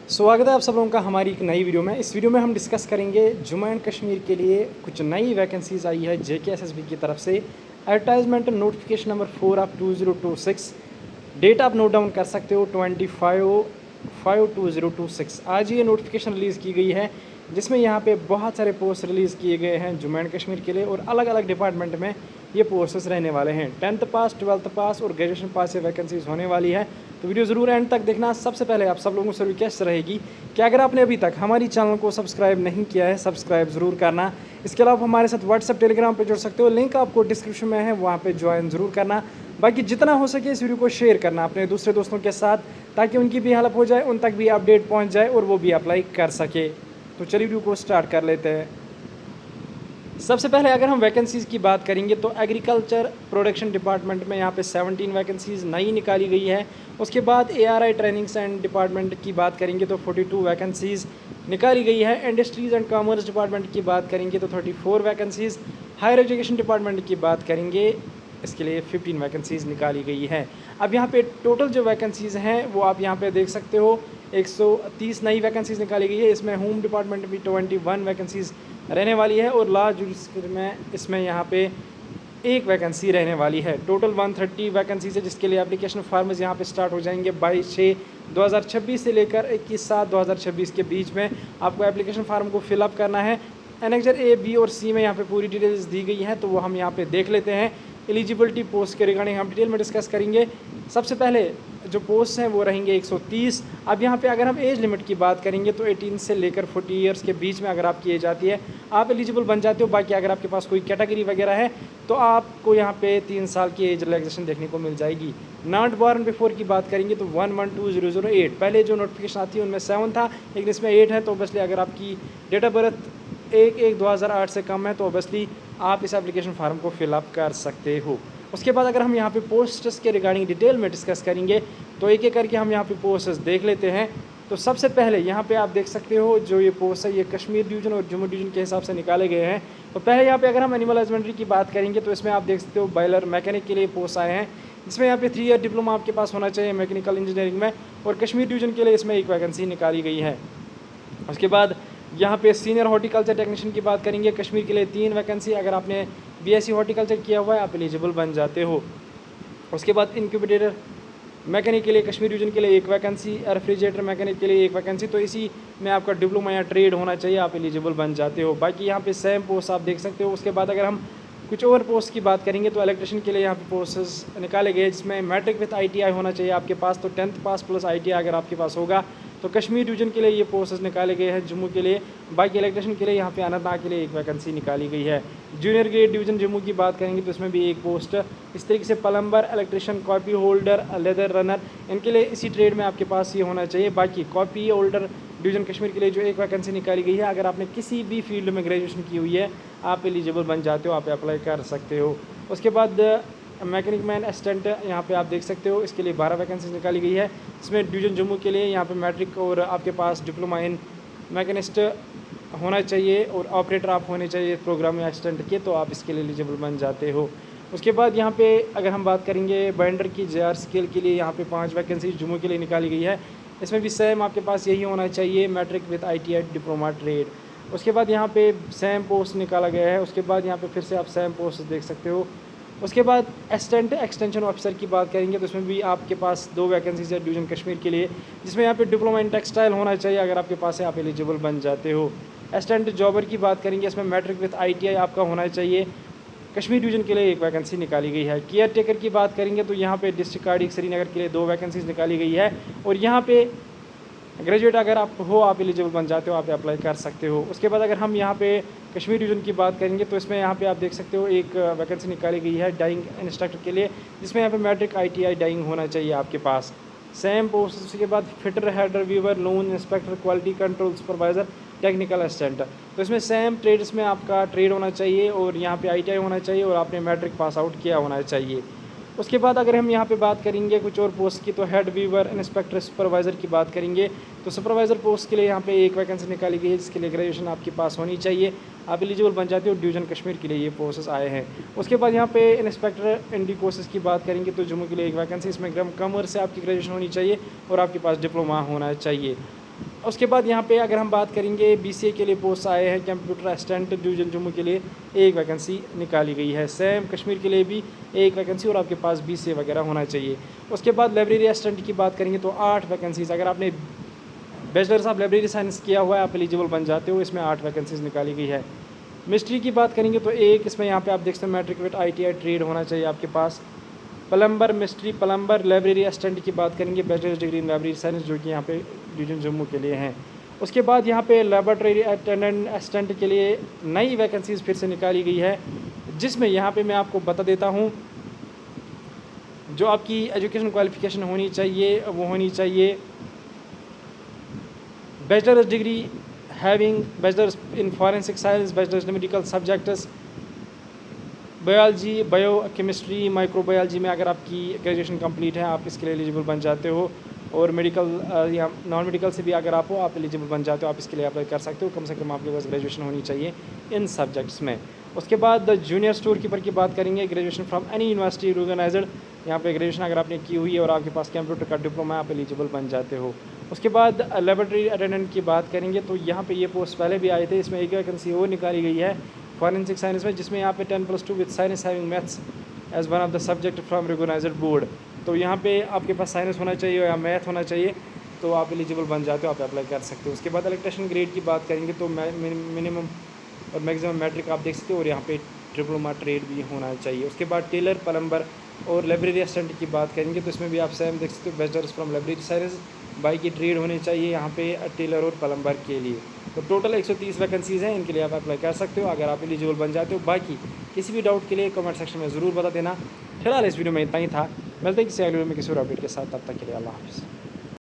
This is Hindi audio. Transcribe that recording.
स्वागत है आप सब लोगों का हमारी एक नई वीडियो में। इस वीडियो में हम डिस्कस करेंगे जम्मू एंड कश्मीर के लिए कुछ नई वैकेंसीज आई है JKSSB की तरफ से। Advertisement notification number 4 of 2026। Date आप नोट डाउन कर सकते हो 25/5/2026। आज ये नोटिफिकेशन रिलीज़ की गई है जिसमें यहाँ पे बहुत सारे पोस्ट रिलीज़ किए गए हैं जम्मू एंड कश्मीर के लिए, और अलग अलग डिपार्टमेंट में ये पोस्ट्स रहने वाले हैं। 10th पास, 12th पास और ग्रेजुएशन पास से वैकेंसीज होने वाली है, तो वीडियो ज़रूर एंड तक देखना। सबसे पहले आप सब लोगों से रिक्वेस्ट रहेगी कि अगर आपने अभी तक हमारी चैनल को सब्सक्राइब नहीं किया है, सब्सक्राइब ज़रूर करना। इसके अलावा हमारे साथ व्हाट्सएप टेलीग्राम पे जुड़ सकते हो, लिंक आपको डिस्क्रिप्शन में है, वहाँ पे ज्वाइन ज़रूर करना। बाकी जितना हो सके इस वीडियो को शेयर करना अपने दूसरे दोस्तों के साथ, ताकि उनकी भी हेल्प हो जाए, उन तक भी अपडेट पहुँच जाए और वो भी अप्लाई कर सके। तो चलिए वीडियो को स्टार्ट कर लेते हैं। सबसे पहले अगर हम वैकेंसीज़ की बात करेंगे तो एग्रीकल्चर प्रोडक्शन डिपार्टमेंट में यहाँ पे 17 वैकेंसीज़ नई निकाली गई है। उसके बाद ARI ट्रेनिंग्स एंड डिपार्टमेंट की बात करेंगे तो 42 वैकेंसीज़ निकाली गई है। इंडस्ट्रीज़ एंड कॉमर्स डिपार्टमेंट की बात करेंगे तो 34 वैकेंसीज़। हायर एजुकेशन डिपार्टमेंट की बात करेंगे, इसके लिए 15 वैकेंसीज़ निकाली गई है। अब यहाँ पे टोटल जो वैकेंसीज़ हैं वो आप यहाँ पे देख सकते हो, 130 नई वैकेंसीज़ निकाली गई है। इसमें होम डिपार्टमेंट भी 21 वैकेंसीज़ रहने वाली है, और लॉ जुडिशरी में इसमें यहाँ पे एक वैकेंसी रहने वाली है। टोटल 130 वैकेंसीज़ है, जिसके लिए एप्लीकेशन फॉर्म्स यहाँ पे स्टार्ट हो जाएंगे 22/6/2026 से लेकर 21/7/2026 के बीच में आपको एप्लीकेशन फार्म को फिलअप करना है। एनेक्जर A, B और C में यहाँ पे पूरी डिटेल्स दी गई हैं, तो वो हम यहाँ पे देख लेते हैं। एलिजिबिलिटी पोस्ट के रिगार्डिंग हम डिटेल में डिस्कस करेंगे। सबसे पहले जो पोस्ट हैं वो रहेंगे 130। अब यहाँ पे अगर हम एज लिमिट की बात करेंगे तो 18 से लेकर 40 ईयर्स के बीच में अगर आपकी एज आती है आप एलिजिबल बन जाते हो। बाकी अगर आपके पास कोई कैटेगरी वगैरह है तो आपको यहाँ पे 3 साल की एज रिलैक्सेशन देखने को मिल जाएगी। नॉट बॉर्न बिफोर की बात करेंगे तो 112/008 पहले जो नोटिफिकेशन आती है उनमें 7 था, लेकिन इसमें 8 है। तो ऑब्वियसली अगर आपकी डेट ऑफ बर्थ 1/1/2008 से कम है तो ऑब्वियसली आप इस एप्लीकेशन फार्म को फिलअप कर सकते हो। उसके बाद अगर हम यहाँ पे पोस्ट्स के रिगार्डिंग डिटेल में डिस्कस करेंगे तो एक एक करके हम यहाँ पे पोस्ट्स देख लेते हैं। तो सबसे पहले यहाँ पे आप देख सकते हो जो ये पोस्ट है ये कश्मीर डिवीज़न और जम्मू डिवीज़न के हिसाब से निकाले गए हैं। तो पहले यहाँ पे अगर हम एनिमल हस्बेंड्री की बात करेंगे तो इसमें आप देख सकते हो बॉयलर मैकेनिक के लिए पोस्ट आए हैं, जिसमें यहाँ पे 3 ईयर डिप्लोमा आपके पास होना चाहिए मैकेनिकल इंजीनियरिंग में, और कश्मीर डिवीज़न के लिए इसमें एक वैकेंसी निकाली गई है। उसके बाद यहाँ पे सीनियर हॉर्टिकल्चर टेक्नीशियन की बात करेंगे, कश्मीर के लिए 3 वैकेंसी। अगर आपने BSc हॉर्टिकल्चर किया हुआ है आप एलिजिबल बन जाते हो। उसके बाद इंक्यूबेटर मैकेनिक के लिए कश्मीर डिवीज़न के लिए एक वैकेंसी, रेफ्रिजरेटर मैकेनिक के लिए एक वैकेंसी। तो इसी में आपका डिप्लोमा या ट्रेड होना चाहिए, आप एलिजिबल बन जाते हो। बाकी यहाँ पे सेम पोस्ट आप देख सकते हो। उसके बाद अगर हम कुछ और पोस्ट की बात करेंगे तो इलेक्ट्रिशियन के लिए यहाँ पे पोस्ट्स निकाले गए, जिसमें मैट्रिक विथ ITI होना चाहिए आपके पास। तो 10th पास प्लस ITI अगर आपके पास होगा तो कश्मीर डिवीज़न के लिए ये पोस्ट्स निकाले गए हैं जम्मू के लिए। बाकी इलेक्ट्रिशियन के लिए यहाँ पे अनंतनाग के लिए एक वैकेंसी निकाली गई है। जूनियर ग्रेड डिवीज़न जम्मू की बात करेंगे तो इसमें भी एक पोस्ट। इस तरीके से plumber, electrician, copy holder, leather runner, इनके लिए इसी ट्रेड में आपके पास ये होना चाहिए। बाकी कॉपी होल्डर डिवीज़न कश्मीर के लिए जो एक वैकेंसी निकाली गई है, अगर आपने किसी भी फील्ड में ग्रेजुएशन की हुई है आप एलिजिबल बन जाते हो, आप अप्लाई कर सकते हो। उसके बाद मैकेनिक मैन असिस्टेंट यहाँ पे आप देख सकते हो, इसके लिए 12 वैकेंसी निकाली गई है। इसमें डिवीज़न जम्मू के लिए यहाँ पे मैट्रिक और आपके पास डिप्लोमा इन मैकेनिस्ट होना चाहिए, और ऑपरेटर आप होने चाहिए प्रोग्राम में असिस्टेंट के, तो आप इसके लिए एलिजिबल बन जाते हो। उसके बाद यहाँ पे अगर हम बात करेंगे बाइंडर की JR स्केल के लिए यहाँ पे 5 वैकेंसी जम्मू के लिए निकाली गई है। इसमें भी सेम आपके पास यही होना चाहिए, matric with ITI diploma trade. उसके बाद यहाँ पे सेम पोस्ट निकाला गया है। उसके बाद यहाँ पे फिर से आप सेम पोस्ट देख सकते हो। उसके बाद असिस्टेंट एक्सटेंशन ऑफिसर की बात करेंगे तो इसमें भी आपके पास 2 वैकेंसीज है डिवीज़न कश्मीर के लिए, जिसमें यहाँ पे डिप्लोमा इन टेक्सटाइल होना चाहिए। अगर आपके पास है आप एलिजिबल बन जाते हो। असिस्टेंट जॉबर की बात करेंगे, इसमें मैट्रिक विथ ITI आपका होना चाहिए। कश्मीर डिवीज़न के लिए एक वैकेंसी निकाली गई है। केयर टेकर की बात करेंगे तो यहाँ पे डिस्ट्रिक्ट कार्डिक श्रीनगर के लिए 2 वैकेंसीज निकाली गई है, और यहाँ पे ग्रेजुएट अगर आप हो आप एलिजिबल बन जाते हो, आप अप्लाई कर सकते हो। उसके बाद अगर हम यहाँ पे कश्मीर डिवीज़न की बात करेंगे तो इसमें यहाँ पे आप देख सकते हो एक वैकेंसी निकाली गई है डाइंग इंस्ट्रक्टर के लिए, जिसमें यहाँ पे मैट्रिक ITI डाइंग होना चाहिए आपके पास। Same post. उसके बाद fitter, header, weaver, loan inspector, quality control supervisor, technical assistant. तो इसमें सेम ट्रेड्स में आपका ट्रेड होना चाहिए, और यहाँ पे ITI होना चाहिए, और आपने मैट्रिक पास आउट किया होना चाहिए। उसके बाद अगर हम यहाँ पे बात करेंगे कुछ और पोस्ट की तो हेड वीवर, इंस्पेक्टर, सुपरवाइज़र की बात करेंगे तो सुपरवाइज़र पोस्ट के लिए यहाँ पे एक वैकेंसी निकाली गई है, जिसके लिए ग्रेजुएशन आपके पास होनी चाहिए, आप एलिजिबल बन जाते हो। डिवीज़न कश्मीर के लिए ये पोस्ट्स आए हैं। उसके बाद यहाँ पे इंस्पेक्टर ND कोर्सेज़ की बात करेंगे तो जम्मू के लिए एक वैकेंसी, इसमें कॉमर्स से आपकी ग्रेजुएशन होनी चाहिए और आपके पास डिप्लोमा होना चाहिए। उसके बाद यहाँ पे अगर हम बात करेंगे BCA के लिए पोस्ट आए हैं कंप्यूटर असिस्टेंट डिवीजन जम्मू के लिए एक वैकेंसी निकाली गई है। सेम कश्मीर के लिए भी एक वैकेंसी और आपके पास BCA वगैरह होना चाहिए। उसके बाद लाइब्रेरी असिस्टेंट की बात करेंगे तो 8 वैकेंसीज़, अगर आपने बैचलर्स ऑफ लाइब्रेरी साइंस किया हुआ है आप एलिजिबल बन जाते हो। इसमें 8 वैकेंसीज़ निकाली गई है। मिस्ट्री की बात करेंगे तो एक इसमें यहाँ पे आप देख सकते हैं मैट्रिक विद ITI ट्रेड होना चाहिए आपके पास। प्लम्बर, मिस्ट्री प्लम्बर, लाइब्रेरी असिस्टेंट की बात करेंगे bachelors degree in library science जो कि यहाँ पे डिवीजन जम्मू के लिए हैं। उसके बाद यहाँ पे लेबोरेटरी अटेंडेंट असिस्टेंट के लिए नई वैकेंसीज़ फिर से निकाली गई है, जिसमें यहाँ पे मैं आपको बता देता हूँ जो आपकी एजुकेशन क्वालिफिकेशन होनी चाहिए वो होनी चाहिए bachelors degree having bachelors in forensic science, bachelors in medical subjects, biology, bio chemistry, microbiology में अगर आपकी ग्रेजुएशन कंप्लीट है आप इसके लिए एलिजिबल बन जाते हो। और मेडिकल या नॉन मेडिकल से भी अगर आप एलिजिबल बन जाते हो आप इसके लिए अप्लाई कर सकते हो। कम से कम आपके पास ग्रेजुएशन होनी चाहिए इन सब्जेक्ट्स में। उसके बाद जूनियर स्टोर कीपर की बात करेंगे, graduation from any university organised, यहाँ पे ग्रेजुएशन अगर आपने की हुई है और आपके पास कंप्यूटर का डिप्लोमा आप एलिजिबल बन जाते हो। उसके बाद लेबोरेटरी अटेंडेंट की बात करेंगे तो यहाँ पे ये पोस्ट पहले भी आए थे, इसमें एक वैकेंसी और निकाली गई है फॉरेंसिक साइंस में, जिसमें यहाँ पे 10+2 with science having maths as one of the subject from recognised board. तो यहाँ पे आपके पास साइंस होना चाहिए या मैथ होना चाहिए तो आप एलिजिबल बन जाते हो, आप अप्लाई कर सकते हो। उसके बाद इलेक्ट्रिशियन ग्रेड की बात करेंगे तो मिनिमम और मैक्सिमम मैट्रिक आप देख सकते हो और यहाँ पे डिप्लोमा ट्रेड भी होना चाहिए। उसके बाद टेलर, प्लम्बर और लाइब्रेरी असिस्टेंट की बात करेंगे तो इसमें भी आप सेम देख सकते हो bachelors from library science by की ट्रेड होनी चाहिए यहाँ पे टेलर और प्लम्बर के लिए। तो टोटल 130 वैकेंसीज़ हैं, इनके लिए आप अप्लाई कर सकते हो अगर आप एलिजिबल बन जाते हो। बाकी किसी भी डाउट के लिए कमेंट सेक्शन में ज़रूर बता देना। फिलहाल इस वीडियो में इतना ही था, मिलते हैं किसी अगले वीडियो में किसी और अपडेट के साथ, तब तक के लिए अल्लाह हाफ़िज़।